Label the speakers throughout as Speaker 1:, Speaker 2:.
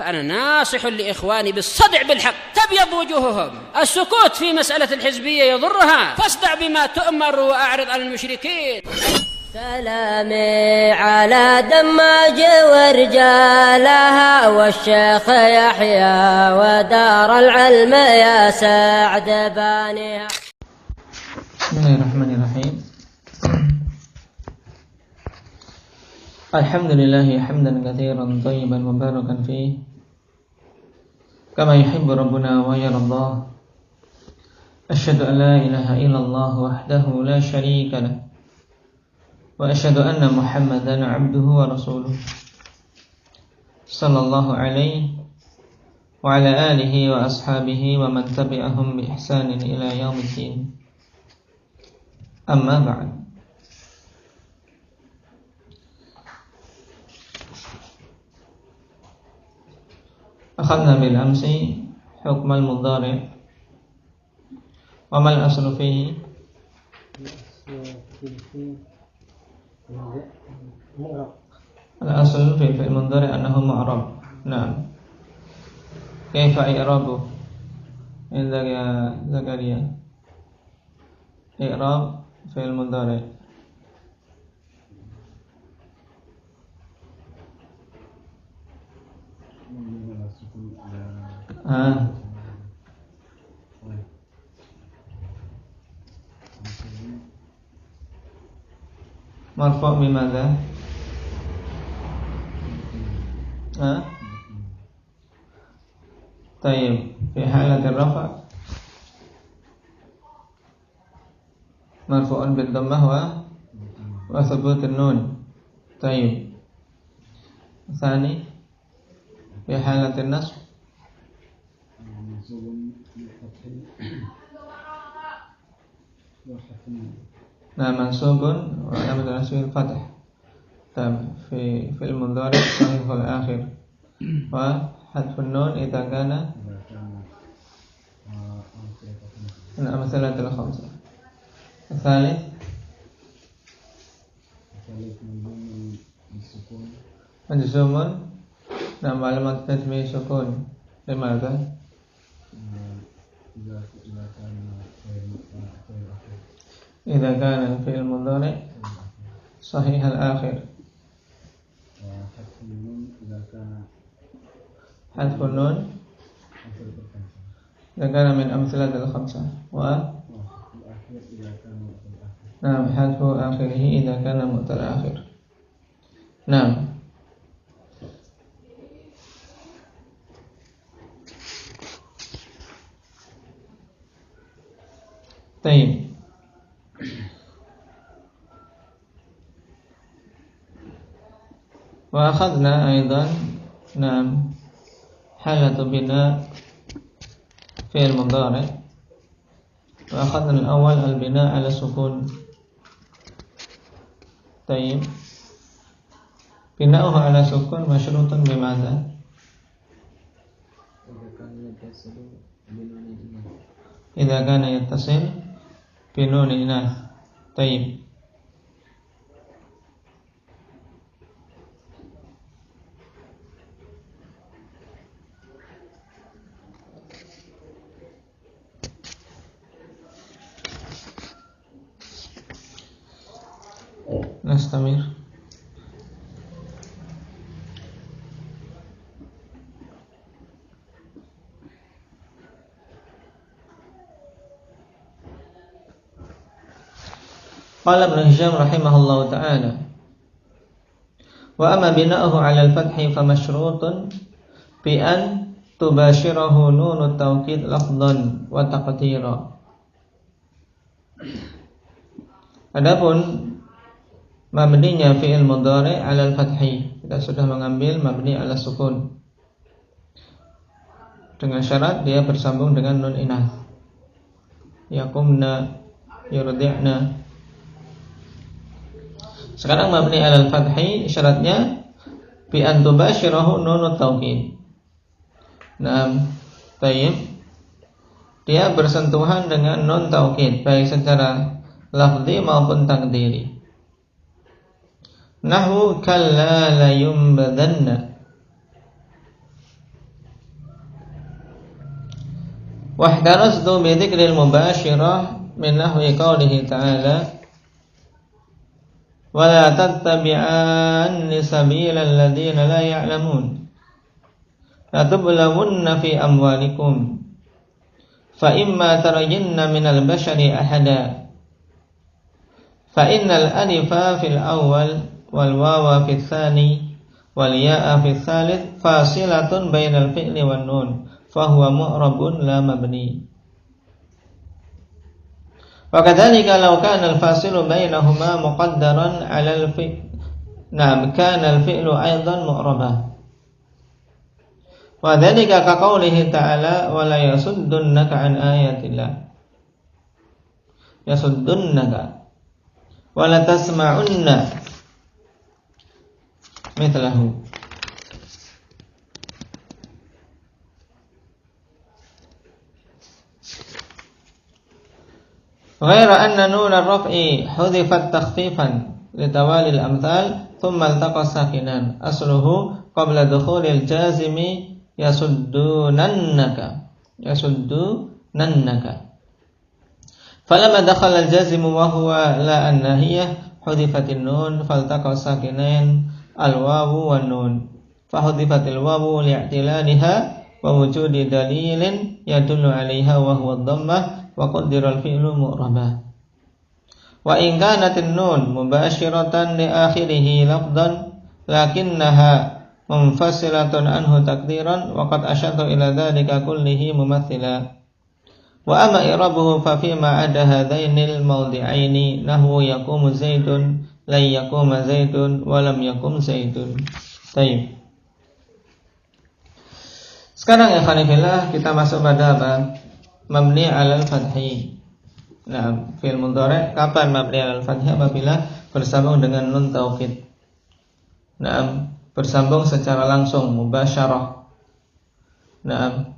Speaker 1: فأنا ناصح لإخواني بالصدع بالحق تبيض وجوههم. السكوت في مسألة الحزبية يضرها، فاصدع بما تؤمر وأعرض عن المشركين.
Speaker 2: سلامي على دماج ورجالها والشيخ يحيى ودار العلم يا سعد بانيها.
Speaker 3: بسم الله الرحمن الرحيم. الحمد لله حمدا كثيرا طيبا مباركا فيه كما يحب ربنا ويرضى. أشهد أن لا إله إلا الله وحده لا شريك له وأشهد أن محمدا عبده ورسوله صلى الله عليه وعلى آله وأصحابه ومن تبعهم بإحسان إلى يوم الدين. أما بعد. أخذنا بالأمس حكم المضارع وما الأصل فيه؟ الأصل في فعل المضارع أنه معرب. نعم. كيف إعرابه عندك يا زكريا؟ إعراب فعل المضارع. مرفوع بماذا؟ طيب في حالة الرفع مرفوع بالضمة وثبوت النون. طيب الثاني في حالة النصب منصوب وعلامة نصبه الفتح. طيب في المضارع صحيح الآخر وحذف النون إذا كان من الأمثلة الخمسة. الثالث مجزوم نعم علامة تسمية سكون. لماذا؟ إذا كان في المضارع صحيح الآخر. حذف النون إذا كان من أمثلة الخمسة نعم حذف آخره إذا كان متأخر. نعم. طيب وأخذنا أيضا نعم حالة بناء فعل مضارع. وأخذنا الأول البناء على السكون. طيب بناؤه على سكون مشروط بماذا؟ إذا كان يتصل بنون إناث. طيب نستمر. قال ابن هشام رحمه الله تعالى: وأما بناؤه على الفتح فمشروط بأن تباشره نون التوكيد لفظا وتقديرا. Adapun mabninya fi'il mudhari' 'ala al-fathi, kita sudah mengambil mabni 'ala sukun dengan syarat dia bersambung dengan nun inath. Yaqumna, yurdi'na. Sekarang mabni 'ala al-fathi syaratnya bi an tubashirahu nunut taukid. Nah, tayyib. Dia bersentuhan dengan nun taukid baik secara lafzi maupun takdiri. Nahwu kalla la yumbadanna. Wahdarastu bi dzikril mubashirah min nahwi qaulihi ta'ala wa la tattabi'anni sabilal ladzina la ya'lamun la tublawunna fi amwalikum fa imma tarayinna minal bashari ahada fa innal alifa fil awwal wal wawa fil tsani wal ya'a fil tsalits fasilatun bainal fi'li wan nun fa huwa mu'rabun la mabni. Wa kadzalika law kana al fasilu bainahuma muqaddaran 'ala al fi'l nam kana al fi'lu aidan mu'rabah. Wa dzalika ka qoulihi ta'ala wa la yasuddunaka an ayatillah yasuddunaka wa la tasma'unna mithlahu. Ghaira anna nun ar-raf'i hudhifat takhfifan litawali al-amthal thumma iltaqa sakinan asluhu qabla dukhulil jazimi yasuddunannaka falamma dakhala al-jazimu wa huwa la an-nahiyah hudhifatin nun faltaqa sakinain al-wawu wan nun fahudhifatil wawu li'tilaliha wa wujudi dalilin yadullu 'alaiha wa huwa ad-dhammah wa qaddara al-fi'lu mu'rabah. Wa in kanatin nun mubashiratan li akhirih lafdhan lakinnaha munfasilatun anhu takdiran wa qad asyadtu ila dzalika kullihi mumathila. Wa amma i'rabuhu fa fi ma 'ada hadainil mawdi'aini nahwu yaqumu zaidun la yaquma zaidun wa lam yaqum zaidun. Baik. Sekarang ya khanifillah kita masuk pada apa? Mabni 'alal fathi. Nah, fi'il mudhari' kapan mabni 'alal fathi? Apabila bersambung dengan nun taukid. Nah, bersambung secara langsung mubasyarah. Nah,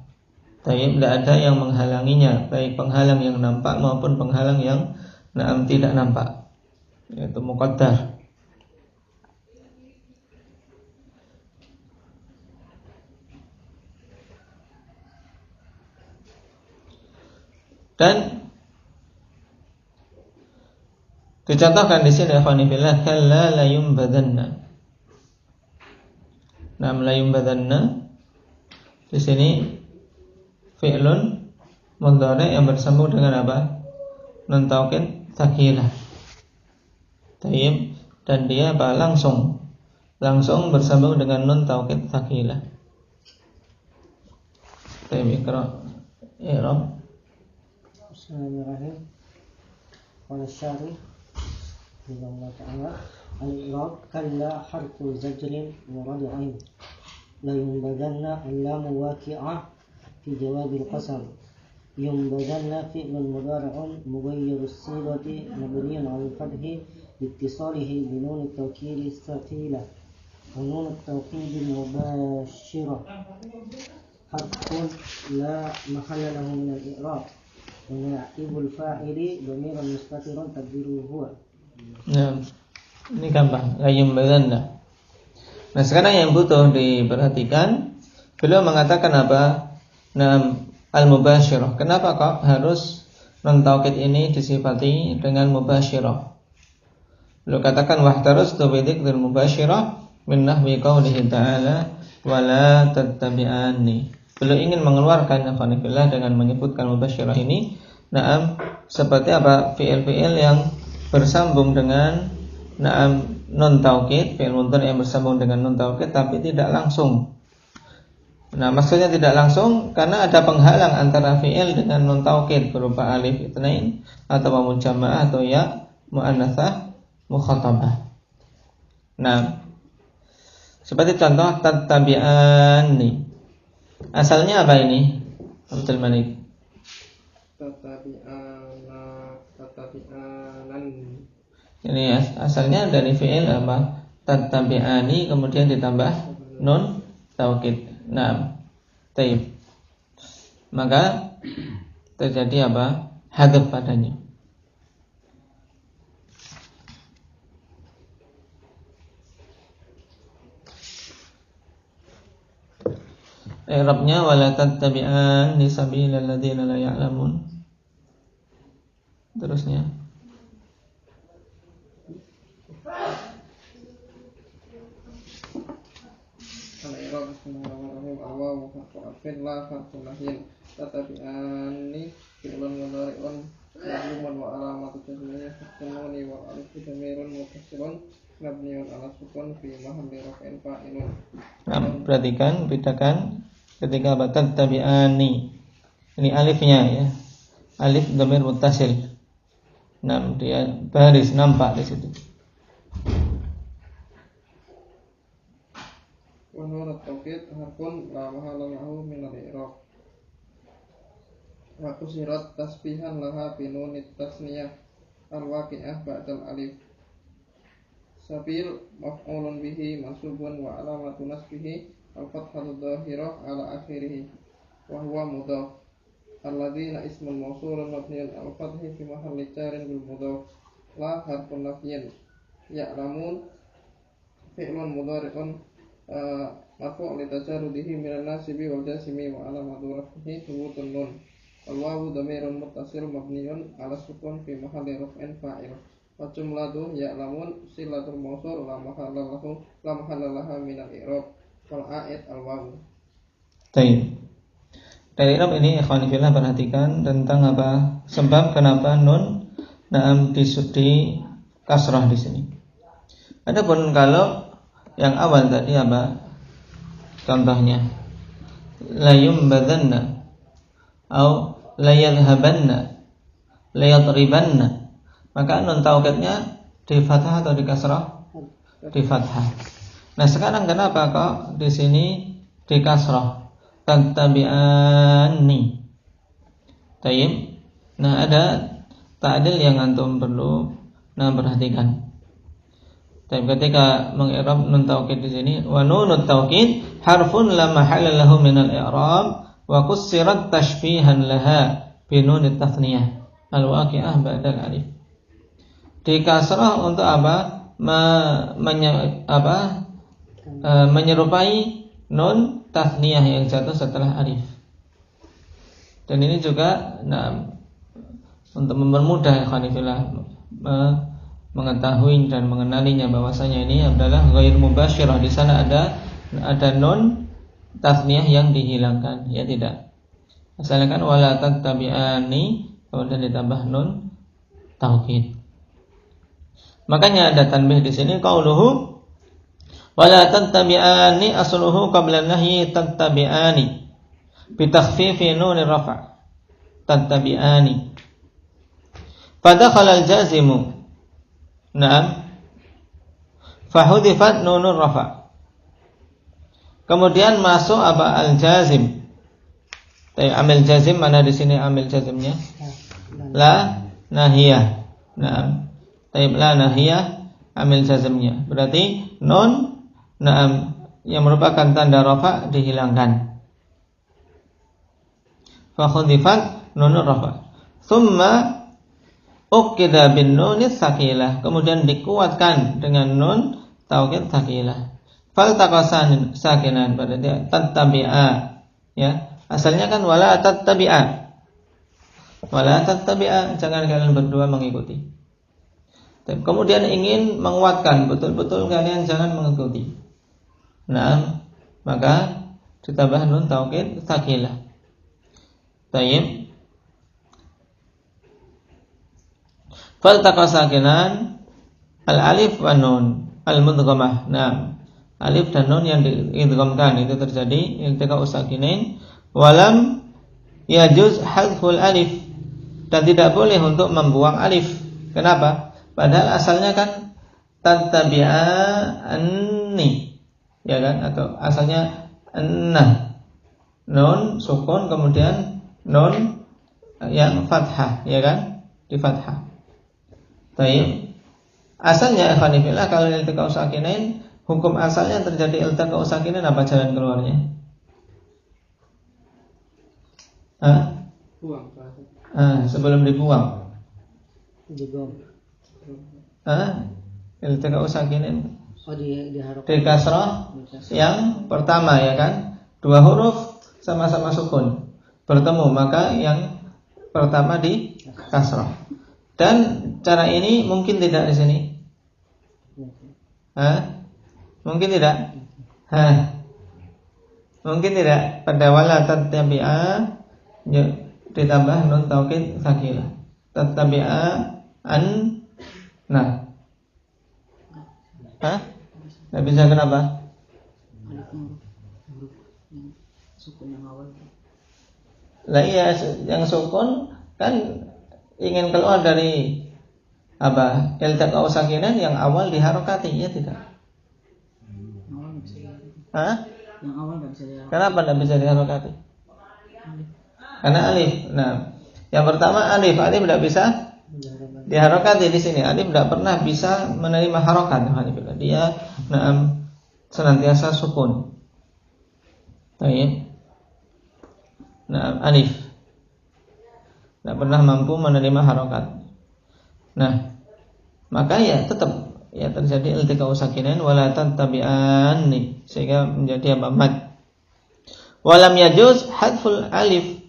Speaker 3: tidak ada yang menghalanginya, baik penghalang yang nampak maupun penghalang yang tidak nampak. Yaitu muqaddar. Dan dicontohkan di sini ikhwani fillah kalla la yumbadanna. Nam la yumbadanna di sini fi'lun mudhari' yang bersambung dengan apa? Nun taukid tsakilah. Tayyib, dan dia apa? Langsung bersambung dengan nun taukid tsakilah. Tayyib, ikra. I'rab.
Speaker 4: Bismillahirrahmanirrahim. Qala asy-syarih Allah ta'ala al-i'rab kalla harfu zajrin wa rad'in la yumbadanna al-lam waqi'ah fi jawab al-qasam yumbadanna fi'lun mudhari'un mughayyir as-sighati mabniun 'ala al-fathi liittisalihi bi nun at-tawkid as-thaqila wa nun at-tawkid al-mubashshirah harfun la mahalla lahu min al-i'rab Mena'ibul fa'ili dhamiran mustatirun taqdiruhu huwa.
Speaker 3: Nah, ini gampang. Layum badanna. Nah, sekarang yang butuh diperhatikan, beliau mengatakan apa? Nah, al-mubasyirah. Kenapa kok harus nun taukid ini disifati dengan mubasyirah? Beliau katakan wahtarastu bi dzikril mubasyirah min nahwi qaulihi ta'ala wala tattabi'anni. Beliau ingin mengeluarkan ikhwanillah dengan menyebutkan mubasyirah ini, na'am, seperti apa? Fi'il-fi'il yang bersambung dengan na'am nun taukid, fi'il mudhari' yang bersambung dengan nun taukid tapi tidak langsung. Nah, maksudnya tidak langsung karena ada penghalang antara fi'il dengan nun taukid berupa alif itsnain atau wawu jamaah atau ya muannatsah mukhatabah. Nah, seperti contoh tattabi'ani. Asalnya apa ini? Abdul Malik.
Speaker 4: Tattabi'anan.
Speaker 3: Ini asalnya dari fi'il apa? Tattabi'ani kemudian ditambah nun taukid. Nah, taib. Maka terjadi apa? Hadzf padanya. i'rabnya wala tattabi'anni sabilal ladzina la ya'lamun. Terusnya
Speaker 5: al-i'rab bismillahirrahmanirrahim al-wawu harfun la harfun nahyin tattabi'anni fi'lun mudhari'un ma'lumun wa alamatu tasmiyah sununi wa alif dhamirun muttasilun mabniun ala sukun fi mahalli raf'in fa'ilun.
Speaker 3: Nah, perhatikan, bedakan ketika tattabi'ani. Ini alifnya ya. Alif dhamir muttasil. Nah, dia baris nampak di situ.
Speaker 5: Wa nunut tawkid harfun la mahalla lahu min al-i'rab. Wa kusirat tasbihan laha bi nunit tasniyah al-waqi'ah ba'dal alif. Sabil maf'ulun bihi mansubun wa alamatu nasbihi al-fathatu dhahirah ala akhirih wa huwa mudhaf. Alladzina ismun mawsulun mabniun al-fathi fi mahalli jarin bil mudhaf. La harfun nafyin. Ya'lamun fi'lun mudhari'un marfu' li tajarrudihi minan nasibi wal jasimi wa alamatu raf'ihi thubutun nun. Al-wawu dhamirun muttasil mabniun ala sukun fi mahalli raf'in fa'il. Wa jumlatu ya'lamun silatul mawsul la mahalla laha min al-i'rab wal a'id al-wawu.
Speaker 3: Baik. Dari i'rab ini ikhwan fillah perhatikan tentang apa sebab kenapa nun na'am di kasrah di sini. Adapun kalau yang awal tadi apa? Contohnya la yumbadanna atau la yadhhabanna la yadribanna, maka nun taukidnya di fathah atau di kasrah? Di fathah. Nah, sekarang kenapa kok di sini di kasrah? Tattabi'anni. Tayyib. Nah, ada ta'dil yang antum perlu perhatikan. Tapi ketika mengi'rab nun taukid di sini, wa nunut taukid harfun la mahalla lahu min al-i'rab wa kussirat tashbihan laha bi nunit tathniyah al-waqi'ah ba'dal alif. Di kasrah untuk apa? Menyerupai nun tathniyah yang jatuh setelah alif. Dan ini juga untuk mempermudah ikhwan fillah mengetahui dan mengenalinya bahwasanya ini adalah ghair mubasyirah. Di sana ada nun tasniyah yang dihilangkan, ya tidak. Asalkan wala tattabi'ani kemudian ditambah nun taukid. Makanya ada tanbih di sini qauluhu wala tattabi'ani asluhu qabla nahyi tattabi'ani bi takhfifi nun rafa' tattabi'ani. Fadakhala al-jazimu na'am fahudifat nunur rafa'. Kemudian masuk apa al-jazim. Amil jazim mana di sini amil jazimnya? La nahiyah. Na'am. La nahiyah amil jazimnya. Berarti nun na'am yang merupakan tanda rafa' dihilangkan. Fahudifat nunur rafa'. Thumma ukida bin nunis sakilah, kemudian dikuatkan dengan nun taukid sakilah. Fal taqasan sakinan pada dia tattabi'a, ya. Asalnya kan wala tattabi'a. Wala tattabi'a, jangan kalian berdua mengikuti. Tapi kemudian ingin menguatkan, betul-betul kalian jangan mengikuti. Nah, maka ditambah nun taukid sakilah. Tayyib. Faltaqa sakinan al-alif wa nun al-mudghamah. Nah, alif dan nun yang diidghamkan itu terjadi iltiqa sakinain walam yajuz hadful alif, dan tidak boleh untuk membuang alif. Kenapa? Padahal asalnya kan tattabi'anni, ya kan? Atau asalnya anna, nun sukun kemudian nun yang fathah, ya kan? Di fathah. Baik. Asalnya ikhwan fillah kalau iltiqa sakinain, hukum asalnya terjadi iltiqa sakinain, apa jalan keluarnya?
Speaker 5: Buang.
Speaker 3: Sebelum dibuang. Iltiqa sakinain.
Speaker 4: Di
Speaker 3: Di kasrah yang pertama, ya kan? Dua huruf sama-sama sukun bertemu, maka yang pertama di kasrah. Dan cara ini mungkin tidak di sini. Mungkin tidak. Mungkin tidak. Pada wala tattabi'a ditambah nun taukid sakilah. Tattabi'a an. Nah. Nggak bisa, kenapa? Lah iya, yang sukun kan ingin keluar dari apa? Iltiqa'u sakinan yang awal diharokati, ya tidak?
Speaker 6: Yang awal nggak bisa diharokati.
Speaker 3: Kenapa nggak bisa diharokati? Karena alif. Nah, yang pertama alif tidak bisa diharokati di sini. Alif tidak pernah bisa menerima harokat. Dia senantiasa sukun. Baik. Nah, alif tidak pernah mampu menerima harokat. Nah, maka ya tetap ya terjadi iltiqa'u sakinain wala tattabi'anni, sehingga menjadi apa? Mad. Walam yajuz hadful alif.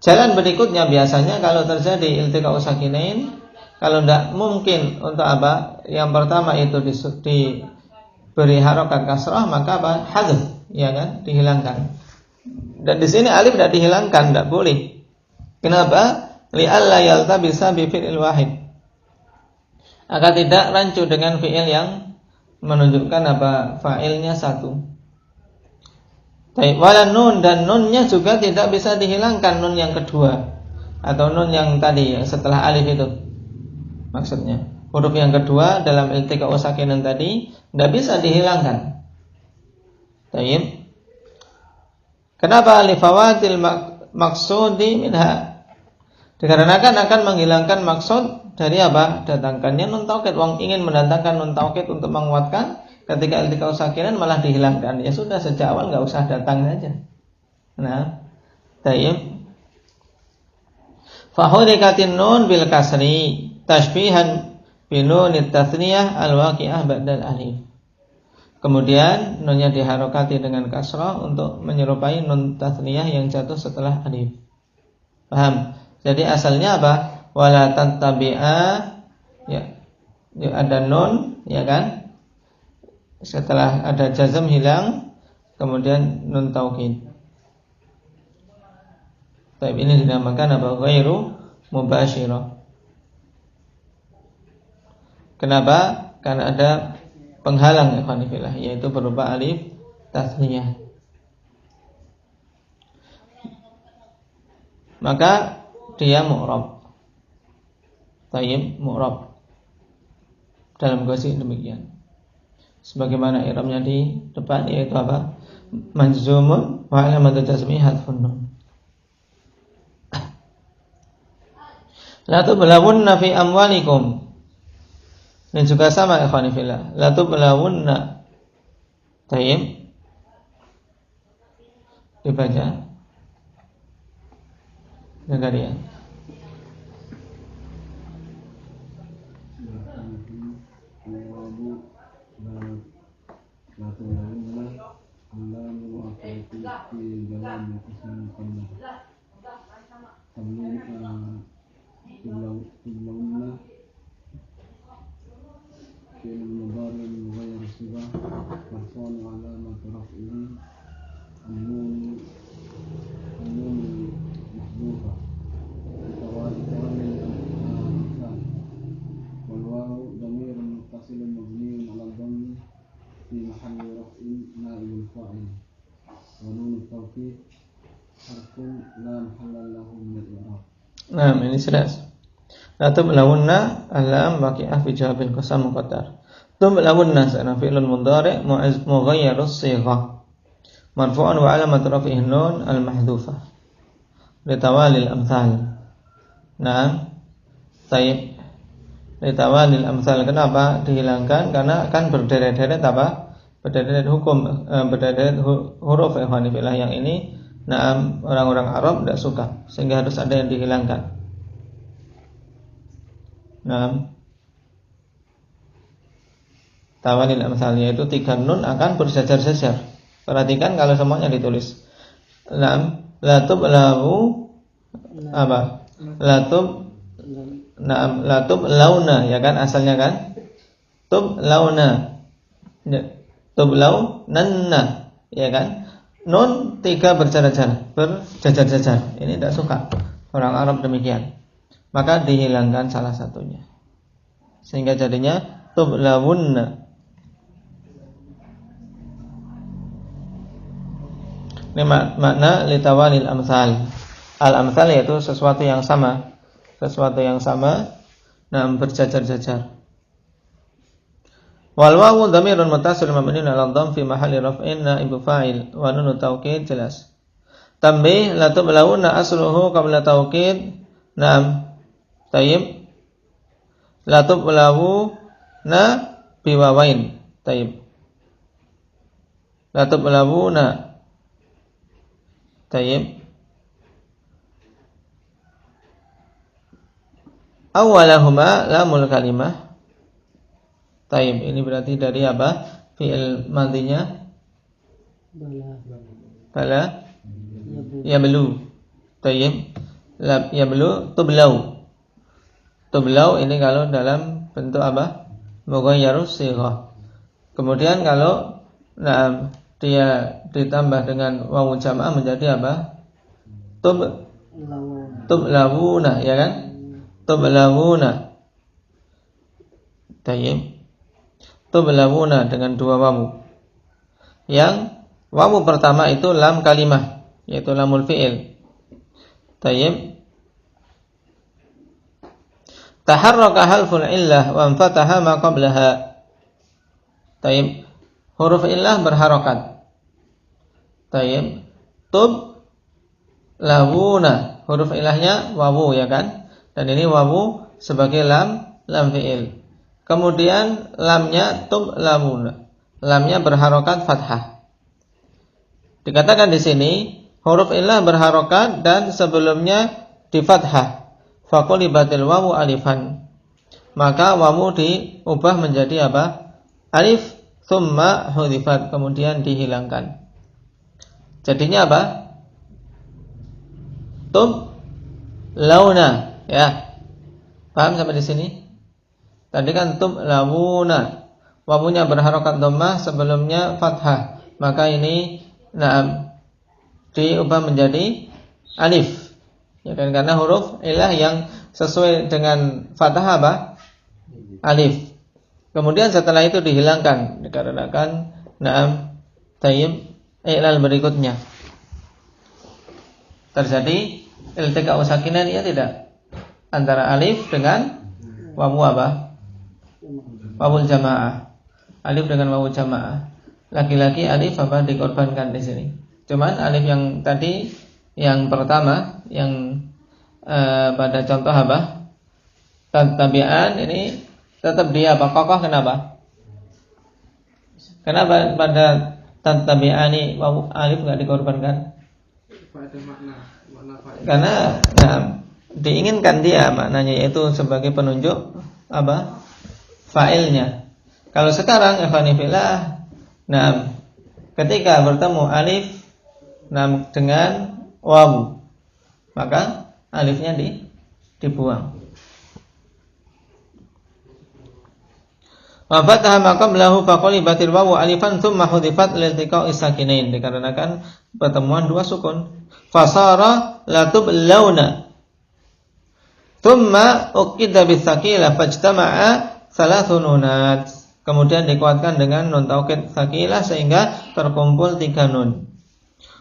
Speaker 3: Jalan berikutnya biasanya kalau terjadi iltiqa'u sakinain, kalau tidak mungkin untuk apa? Yang pertama itu diberi harokat kasrah, maka apa? Hadzf, ya kan? Dihilangkan. Dan di sini alif tidak dihilangkan, tidak boleh. Kenapa? Li'alla yaltabisa bi fi'il wahid. Agar tidak rancu dengan fi'il yang menunjukkan apa? Fa'ilnya satu. Wala nun, dan nunnya juga tidak bisa dihilangkan, nun yang kedua atau nun yang tadi yang setelah alif itu. Maksudnya huruf yang kedua dalam iltiqa'u sakinan tadi tidak bisa dihilangkan. Baik. Kenapa? Lifawatil maksudi minha. Dikarenakan akan menghilangkan maksud dari apa? Datangkannya nun taukid. Wong ingin mendatangkan nun taukid untuk menguatkan, ketika iltiqa'u sakinan malah dihilangkan. Ya sudah, sejak awal enggak usah datang saja. Nah, tayyib. Fa hurikatin nun bil kasri tashbihan bi nunit tathniyah al waqi'ah ba'dal alif. Kemudian nunnya diharokati dengan kasrah untuk menyerupai nun tathniyah yang jatuh setelah alif. Paham? Jadi asalnya apa? Wala tattabi'a, ya ada nun, ya kan? Setelah ada jazm hilang, kemudian nun taukid. Tapi ini dinamakan apa? Ghairu mubashirah. Kenapa? Karena ada penghalang, ikhwan fillah, yaitu berupa alif tasniyah. Maka dia mu'rab. Tayyib, mu'rab. Dalam kondisi demikian. Sebagaimana i'rabnya di depan, yaitu apa? Majzumun wa alamatu jazmihi hadfun nun. La tublawunna fi amwalikum. Ini juga sama, ikhwan fillah. La tublawunna. Tayyib. Dibaca. Negarian. Nah, ini jelas. La tublawunna alam waqi'ah fi jawabil qasam muqaddar. Tublawunna sana fi'lun mudhari' mughayyirus sighah. Marfu'un wa alamatu raf'ihi nun al-mahdhufah. Litawalil amthal. Nah, tayyib. Litawalil amthal. Kenapa dihilangkan? Karena akan berderet-deret apa? Berderet hukum, berderet huruf ikhwanifillah yang ini. Nah, orang-orang Arab tidak suka, sehingga harus ada yang dihilangkan. Nah, tawalil amthal, yaitu 3 nun akan berjajar-jajar. Perhatikan kalau semuanya ditulis. la tublawu apa? La tublauna ya kan asalnya kan? Tublauna. Tublaunanna ya kan? Nun 3 berjajar-jajar. Ini tidak suka orang Arab demikian. Maka dihilangkan salah satunya. Sehingga jadinya tublawunna. Ini makna litawalil amsal. Al-amsal yaitu sesuatu yang sama. Berjajar-jajar. Wal wawu dhamirun muttasil mabniun 'ala dhamm fi mahalli raf'in naibu fa'il wa nunu taukid jelas. Tambih la tublawunna asluhu qabla taukid. Naam. Tayyib. La tublawuna biwawain. Tayyib. La tublawuna. Tayyib. Awalahuma lamul kalimah. Tayyib. Ini berarti dari apa? Fi'il madhinya bala yablu. Tayyib. Yablu tublaw. Tublaw ini kalau dalam bentuk apa? Mughayyarus shighah. Kemudian kalau dia ditambah dengan wawu jamaah menjadi apa? Tublawuna ya kan? Tublawuna. Tayyib. Tublawuna dengan 2 wawu. Yang wawu pertama itu lam kalimah, yaitu lamul fi'il. Tayyib. Taharraka halful illah wa anfataha ma qablaha. Tayyib. Huruf illah berharokat. Tayyib. Tub lawuna. Huruf ilahnya wawu ya kan? Dan ini wawu sebagai lam fi'il. Kemudian lamnya tub lawuna. Lamnya berharokat fathah. Dikatakan di sini huruf illah berharokat dan sebelumnya di fathah. Faqulibatil wawu alifan. Maka wawu diubah menjadi apa? Alif. Thumma hudhifat. Kemudian dihilangkan. Jadinya apa? Tub launa. Ya. Paham sampai di sini? Tadi kan tub lawuna. Wawunya berharokat dhammah, sebelumnya fathah. Maka ini diubah menjadi alif. Ya kan, karena huruf ilah yang sesuai dengan fathah apa? Alif. Kemudian setelah itu dihilangkan dikarenakan tayyib i'lal berikutnya. Terjadi iltiqa sakinan ya tidak? Antara alif dengan wawu apa? Wawul jamaah. Alif dengan wawu jamaah. Laki-laki alif apa dikorbankan di sini. Cuman alif yang tadi yang pertama yang pada contoh apa? Tabi'an ini tetap dia apa? Kokoh kenapa? Kenapa pada tabi'an ini wawu alif enggak dikorbankan? Karena diinginkan dia maknanya yaitu sebagai penunjuk apa? Fa'ilnya. Kalau sekarang ikhwanifillah, ketika bertemu alif dengan wawu, maka alifnya dibuang. Wa fataha ma qablahu faqalibatil wawu alifan thumma hudifat liltiqa'i sakinain, dikarenakan pertemuan 2 sukun. Fasara la tublawna. Thumma uqida bisakila fajtama'a salasun nunat. Kemudian dikuatkan dengan nun taukid sakilah sehingga terkumpul 3 nun.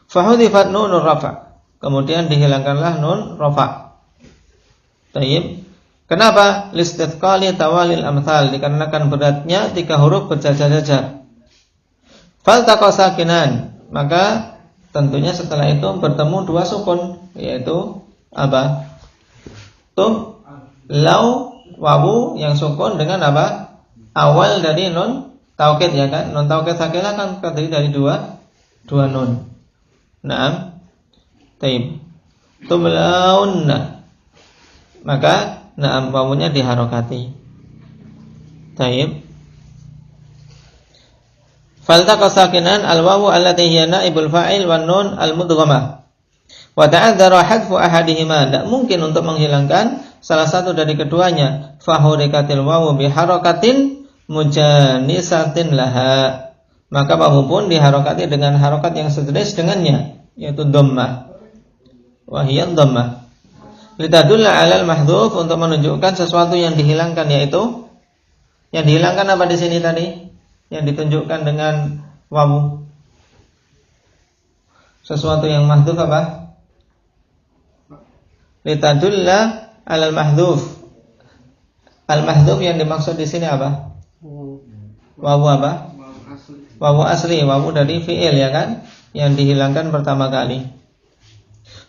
Speaker 3: Fahudifat nunur rafa. Kemudian dihilangkanlah nun rafa. Tayyib. Kenapa? Listithqali tawalil amthal, dikarenakan beratnya 3 huruf berjajar-jajar. Faltaqa sakinan, maka tentunya setelah itu bertemu 2 sukun, yaitu apa? Tub law wawu yang sukun dengan apa? Awal dari nun taukid ya kan? Nun taukid sakilah kan terdiri dari 2 nun. Naam. Taib. Tublaunna. Maka wawunya diharokati. Taib. Faltaqa sakinan al-wawu allati hiya naibul fa'il wan nun al-mudghamah. Wa ta'adzara hadfu ahadihima. Tidak mungkin untuk menghilangkan salah satu dari keduanya. Fahurikatil wawu biharakatin mujanisatin laha. Maka wawu pun diharokati dengan harokat yang sejenis dengannya, yaitu dhammah. Wa hiya dhammah. Litadulla 'alal mahdhuf, untuk menunjukkan sesuatu yang dihilangkan, yaitu yang dihilangkan apa di sini tadi? Yang ditunjukkan dengan wawu. Sesuatu yang mahdhuf apa? Litadulla 'alal mahdhuf. Al-mahdhuf yang dimaksud di sini apa? Wawu apa? Wawu asli, wawu dari fi'il, ya kan? Yang dihilangkan pertama kali.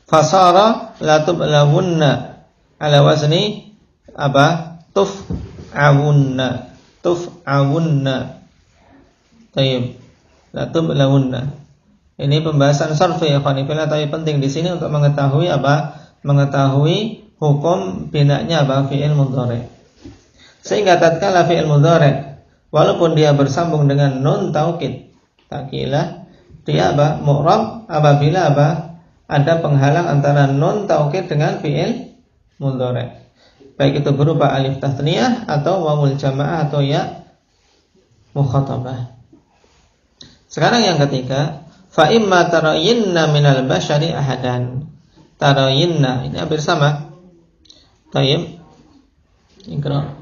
Speaker 3: Fasara la tublawunna ala wazni apa? Tuf'awunna. Tuf'awunna. Tayyib. La tublawunna. Ini pembahasan sarfi ya khonifillah, tapi penting di sini untuk mengetahui apa? Mengetahui hukum binanya apa? Fi'il mudhari'. Sehingga tatkala fi'il mudhari' walaupun dia bersambung dengan nun taukid takilah, dia apa? Mu'rab apabila apa? Ada penghalang antara nun taukid dengan fi'il mudhari'. Baik itu berupa alif tasniyah atau wawul jamaah atau ya mukhatabah. Sekarang yang ketiga, fa imma tarayinna minal bashari ahadan. Tarayinna ini hampir sama. Tayyib. Ikra.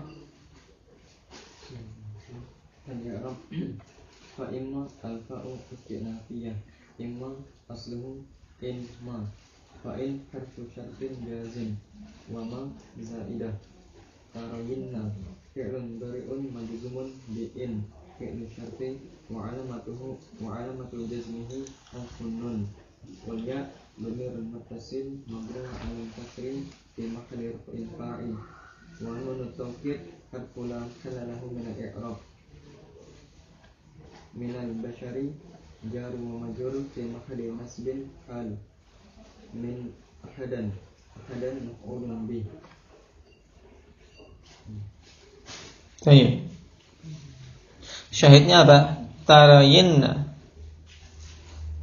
Speaker 7: Fa imma al-fa'u istinafiyah, imma asluhu in ma, fa in harfu syartin jazim, wa ma zaidah. Tarayinna fi'lun bari'un majzumun bi in, fi'lu syartin wa alamatu jazmihi harfun nun, wal ya dhamirun muttasil mabniun 'alal kasrin fi mahalli raf'in fa'il, wa nun tawkid harfu la halalahu min al-i'rab. Minal bashari jaru wa majrur fi mahalli nasbin hal min ahadan maf'ulun bih.
Speaker 3: Baik. Syahidnya apa? Tarayinna.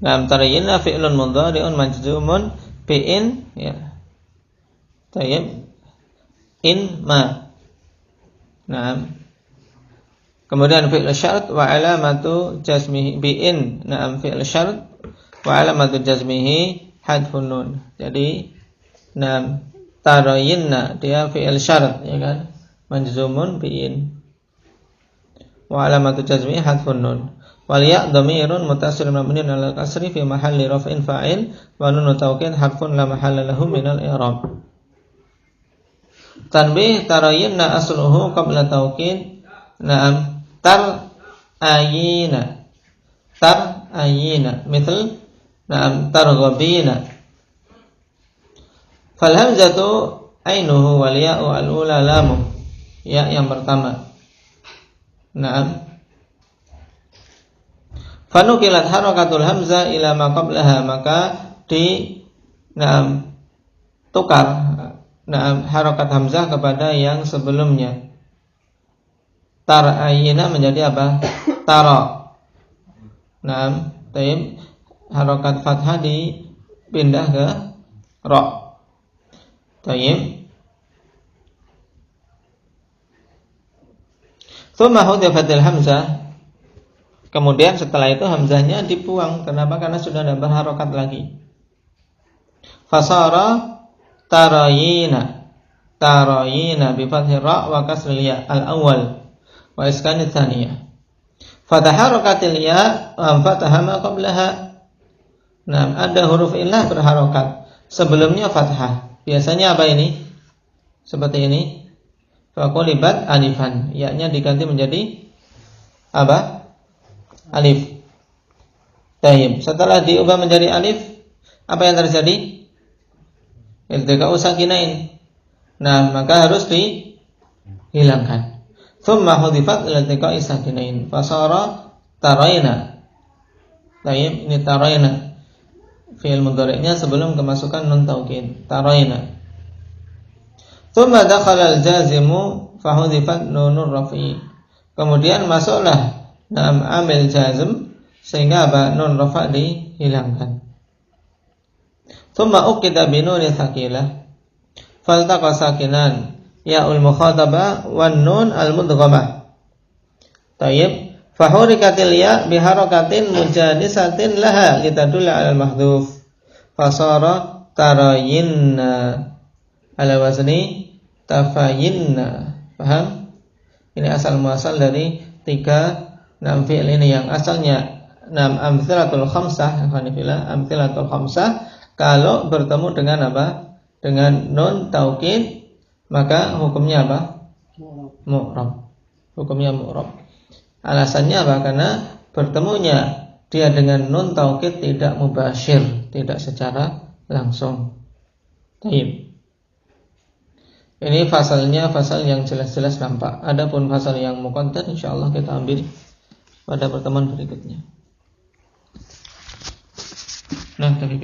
Speaker 3: Nah, tarayinna fi'lun mudhari'un majzumun bi in, ya. Tayyib. In ma. Nah. Kemudian fi'il syarat wa alamatu jazmihi bi'in. Na'am, fi'il syarat wa alamatu jazmihi hadfun nun. Jadi na'am, tarayinna dia fi'il syarat, ya kan? Majzumun bi'in. Wa alamatu jazmihi hadfun nun. Wal ya' dhamirun muttasilun mabniun 'alal kasri fi mahalli raf'in fa'il, wa nun tawkid harfun la mahalla lahu minal i'rab. Tanbih, tarayinna asluhu qabla tawkid. Na'am, tarayina, misal na'am targhabina. Fal hamzatu ainuhu wal ya'u al-ula lamu, ya yang pertama. Na'am, fanukilat harakatul hamzah ila ma qablaha, maka di na'am tukar na'am harakat hamzah kepada yang sebelumnya. Tarayina menjadi apa? Tara. Naam, tayyib. Harakat fathah dipindah ke ra. Tayyib. Tsumma hudhifatil hamzah. Kemudian setelah itu hamzahnya dibuang. Kenapa? Karena sudah tidak berharakat lagi. Fasara tarayina. Tarayina bi fathir ra wa kasril ya al-awwal wa iskanit tsaniyah. Fataharakatil ya wa fataha ma qablaha. Nah, ada huruf illah berharokat. Sebelumnya fathah. Biasanya apa ini? Seperti ini. Faqulibat alifan. Ya-nya diganti menjadi apa? Alif. Tayyib. Setelah diubah menjadi alif, apa yang terjadi? Iltiqa'u sakinain. Nah, maka harus dihilangkan. Thumma hudifat iltiqa'i sakinain. Fasara tarayna. Tayyib, ini tarayna. Fi'il mudhari'nya sebelum kemasukan nun taukid. Tarayna. Thumma dakhala al-jazimu fahudifat nunur raf'i. Kemudian masuklah amil jazm, sehingga apa? Nun rafa dihilangkan. Thumma uqida bi nuni tsaqilah faltaqa sakinan ya'ul mukhatabah wan nun al mudghamah. Tayyib, fahurikatil ya biharakatin mujanisatin laha litadulla 'alal mahdhuf fasara tarayinna ala wazni tafayinna. Paham? Ini asal muasal dari 3 fi'il ini yang asalnya amtsilatul khamsah, amtsilatul khamsah. Kalau bertemu dengan apa? Dengan nun taukid, maka hukumnya apa? Mu'rab. Hukumnya mu'rab. Alasannya apa? Karena bertemunya dia dengan nun taukid tidak mubasyir, tidak secara langsung. Baik. Ini fasalnya fasal yang jelas-jelas nampak. Adapun fasal yang muqaddar insyaallah kita ambil pada pertemuan berikutnya. Nah, tapi